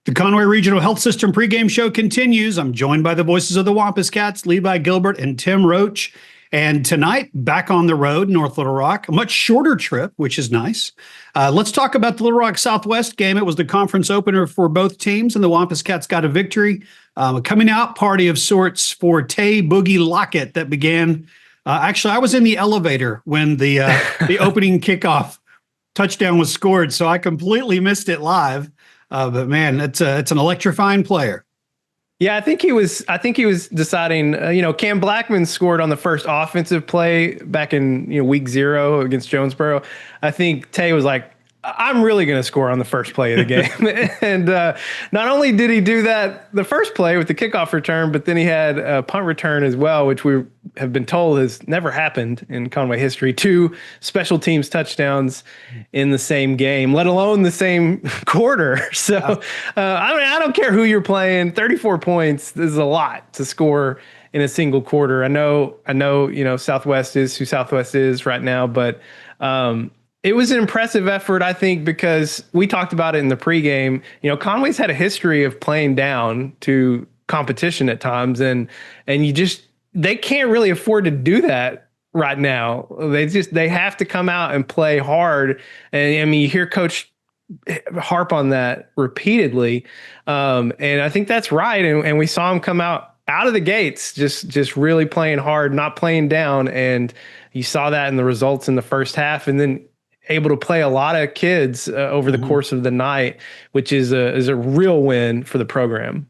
The Conway Regional Health System pregame show continues. I'm joined by the voices of the Wampus Cats, Levi Gilbert and Tim Roach. And tonight, back on the road, North Little Rock, a much shorter trip, which is nice. Let's talk about the Little Rock Southwest game. It was the conference opener for both teams, and the Wampus Cats got a victory. A coming out party of sorts for Tay Boogie Lockett that began. Actually, I was in the elevator when the opening kickoff touchdown was scored, so I completely missed it live. But man, it's an electrifying player. Yeah, I think he was deciding, Cam Blackman scored on the first offensive play back in, week 0 against Jonesboro. I think Tay was like, I'm really going to score on the first play of the game. And not only did he do that the first play with the kickoff return, but then he had a punt return as well, which we have been told has never happened in Conway history. 2 special teams touchdowns in the same game, let alone the same quarter. So, I don't care who you're playing. 34 points is a lot to score in a single quarter. I know, Southwest is who Southwest is right now, but it was an impressive effort, I think, because we talked about it in the pregame. Conway's had a history of playing down to competition at times, and they can't really afford to do that right now. They have to come out and play hard. And I mean, you hear Coach harp on that repeatedly, and I think that's right. And we saw him come out of the gates, just really playing hard, not playing down, and you saw that in the results in the first half, and then able to play a lot of kids over the course of the night, which is a real win for the program.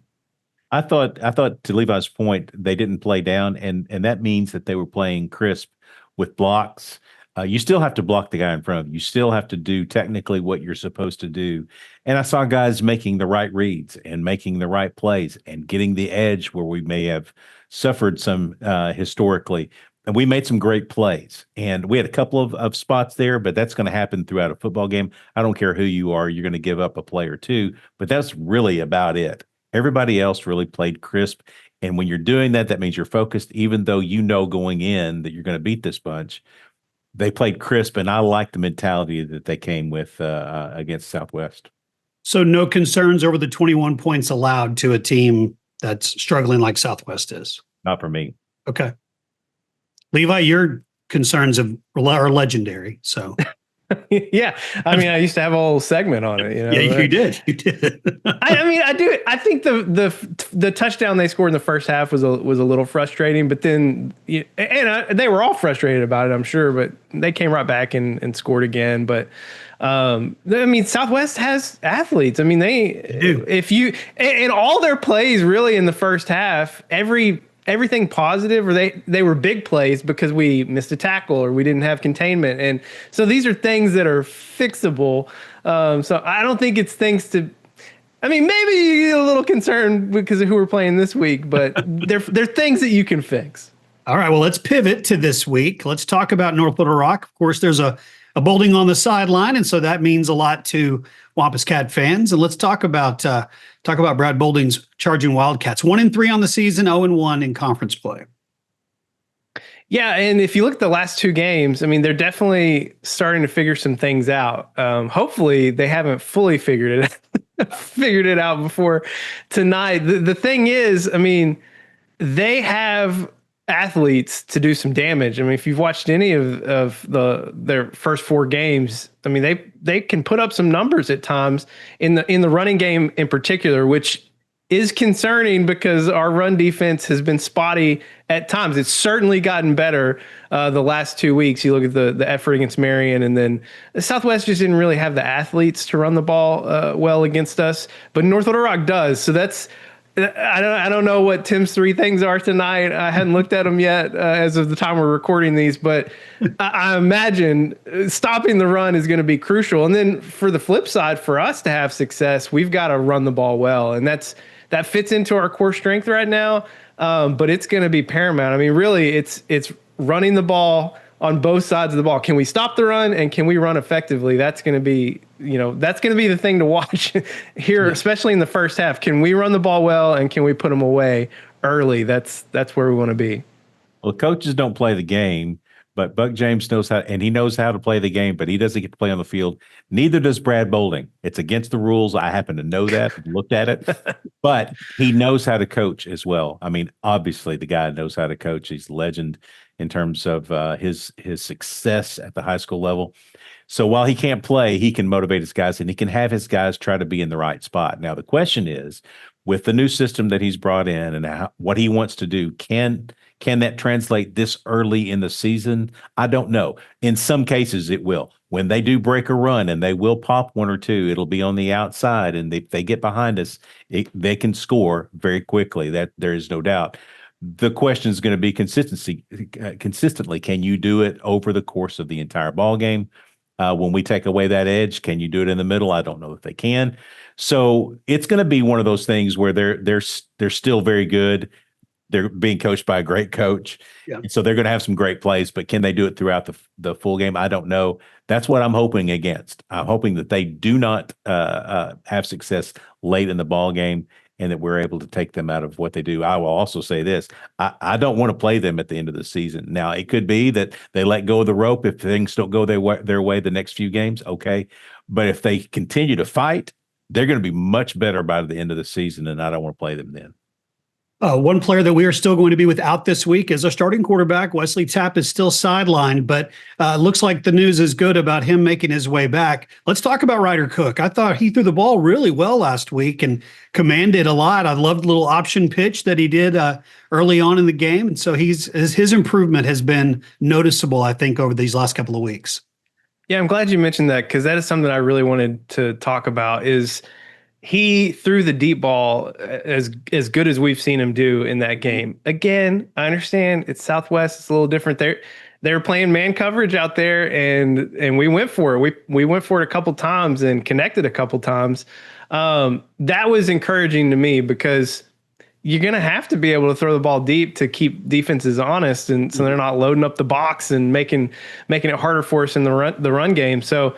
I thought to Levi's point, they didn't play down, and that means that they were playing crisp with blocks. You still have to block the guy in front of you. You still have to do technically what you're supposed to do. And I saw guys making the right reads and making the right plays and getting the edge where we may have suffered some historically. And we made some great plays, and we had a couple of spots there, but that's going to happen throughout a football game. I don't care who you are. You're going to give up a play or two, but that's really about it. Everybody else really played crisp. And when you're doing that, that means you're focused, even though you know going in that you're going to beat this bunch. They played crisp, and I like the mentality that they came with against Southwest. So no concerns over the 21 points allowed to a team that's struggling like Southwest is? Not for me. Okay. Levi, your concerns are legendary. So, yeah, I mean, I used to have a whole segment on it. Yeah, you did. I do. I think the touchdown they scored in the first half was a little frustrating, but then they were all frustrated about it, I'm sure. But they came right back and scored again. But Southwest has athletes. I mean, they do. If you and all their plays really in the first half, everything positive, or they were big plays because we missed a tackle or we didn't have containment. And so these are things that are fixable. So I don't think it's things to, maybe you get a little concerned because of who we're playing this week, but they're things that you can fix. All right, well, let's pivot to this week. Let's talk about North Little Rock. Of course, there's a bowling on the sideline, and so that means a lot to Wampus Cat fans. And let's talk about Brad Bolding's Charging Wildcats. 1-3 on the season, 0-1 in conference play. Yeah, and if you look at the last 2 games, they're definitely starting to figure some things out. Hopefully, they haven't fully figured it out before tonight. The thing is, they have athletes to do some damage. If you've watched any of their first 4 games, they can put up some numbers at times in the running game in particular, which is concerning because our run defense has been spotty at times. It's certainly gotten better the last 2 weeks. You look at the effort against Marion, and then Southwest just didn't really have the athletes to run the ball well against us, but North Little Rock does. So I don't know what Tim's 3 things are tonight. I hadn't looked at them yet as of the time we're recording these, but I imagine stopping the run is going to be crucial. And then for the flip side, for us to have success, we've got to run the ball well, and that fits into our core strength right now. But it's going to be paramount. Really, it's running the ball on both sides of the ball. Can we stop the run, and can we run effectively? That's going to be the thing to watch here, especially in the first half. Can we run the ball well, and can we put them away early? That's where we want to be. Well, coaches don't play the game, But Buck James knows how, and he knows how to play the game, but he doesn't get to play on the field. Neither does Brad Boulding. It's against the rules. I happen to know that, looked at it, but he knows how to coach as well. I mean, obviously the guy knows how to coach. He's a legend in terms of his success at the high school level. So while he can't play, he can motivate his guys, and he can have his guys try to be in the right spot. Now, the question is, with the new system that he's brought in and what he wants to do, can that translate this early in the season? I don't know. In some cases, it will. When they do break a run and they will pop one or two, it'll be on the outside. And if they get behind us, they can score very quickly. That there is no doubt. The question is going to be consistently. Can you do it over the course of the entire ball game? When we take away that edge, can you do it in the middle? I don't know if they can. So it's going to be one of those things where they're still very good. They're being coached by a great coach. Yeah. And so they're going to have some great plays, but can they do it throughout the full game? I don't know. That's what I'm hoping against. I'm hoping that they do not have success late in the ball game and that we're able to take them out of what they do. I will also say this. I don't want to play them at the end of the season. Now, it could be that they let go of the rope if things don't go their way the next few games. Okay. But if they continue to fight, they're going to be much better by the end of the season, and I don't want to play them then. One player that we are still going to be without this week is our starting quarterback. Wesley Tapp is still sidelined, but looks like the news is good about him making his way back. Let's talk about Ryder Cook. I thought he threw the ball really well last week and commanded a lot. I loved the little option pitch that he did early on in the game. And so his improvement has been noticeable, I think, over these last couple of weeks. Yeah, I'm glad you mentioned that, because that is something I really wanted to talk about. Is he threw the deep ball as good as we've seen him do in that game. Again, I understand it's Southwest. It's a little different. They were playing man coverage out there, and we went for it. We went for it a couple times and connected a couple times. That was encouraging to me, because you're going to have to be able to throw the ball deep to keep defenses honest, and so they're not loading up the box and making it harder for us in the run game. So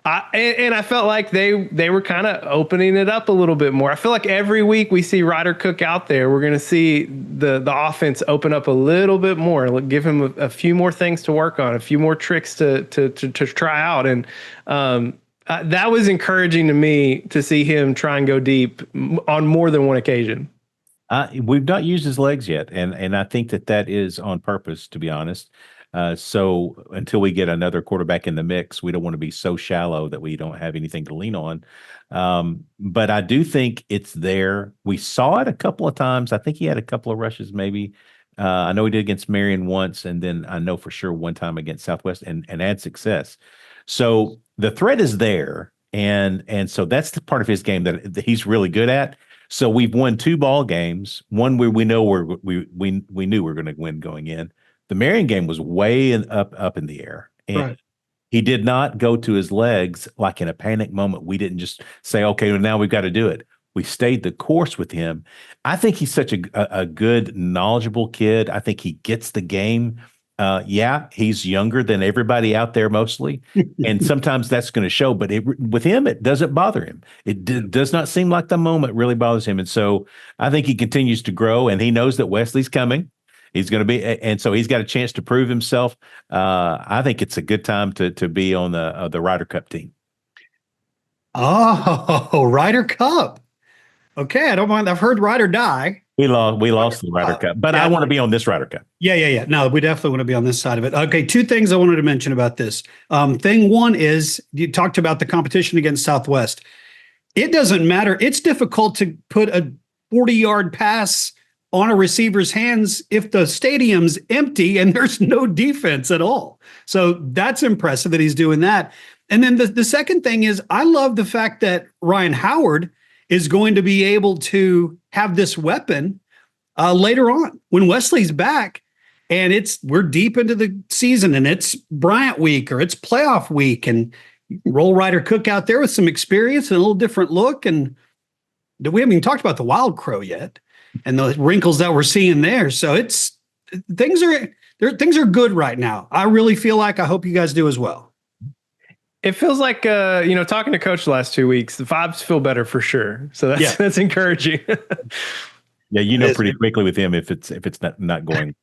I felt like they were kind of opening it up a little bit more. I feel like every week we see Ryder Cook out there, we're going to see the offense open up a little bit more, give him a few more things to work on, a few more tricks to try out. And that was encouraging to me, to see him try and go deep on more than one occasion. We've not used his legs yet, and I think that is on purpose, to be honest. So until we get another quarterback in the mix, we don't want to be so shallow that we don't have anything to lean on. But I do think it's there. We saw it a couple of times. I think he had a couple of rushes, maybe. I know he did against Marion once, and then I know for sure one time against Southwest, and had success. So the threat is there, and so that's the part of his game that he's really good at. So we've won 2 ball games. One where we know we knew we were going to win going in. The Marion game was way up in the air, and right. He did not go to his legs like in a panic moment. We didn't just say, "Okay, well, now we've got to do it." We stayed the course with him. I think he's such a good, knowledgeable kid. I think he gets the game. Yeah, he's younger than everybody out there mostly, and sometimes that's going to show. But with him, it doesn't bother him. It does not seem like the moment really bothers him, and so I think he continues to grow, and he knows that Wesley's coming. He's going to be, and so he's got a chance to prove himself. I think it's a good time to be on the Ryder Cup team. Oh, Ryder Cup. Okay, I don't mind. I've heard Ryder die. We lost the Ryder Cup, but yeah. I want to be on this Ryder Cup. Yeah. No, we definitely want to be on this side of it. Okay, 2 things I wanted to mention about this. Thing one is, you talked about the competition against Southwest. It doesn't matter. It's difficult to put a 40-yard pass on a receiver's hands if the stadium's empty and there's no defense at all. So that's impressive that he's doing that. And then the second thing is, I love the fact that Ryan Howard is going to be able to have this weapon later on when Wesley's back, and we're deep into the season, and it's Bryant week or it's playoff week, and roll Ryder Cook out there with some experience and a little different look. And we haven't even talked about the Wild Crow yet and the wrinkles that we're seeing there. So things are good right now. I really feel like, I hope you guys do as well. It feels like, talking to Coach the last 2 weeks, the vibes feel better for sure. So that's encouraging. Yeah, pretty quickly with him if it's not going.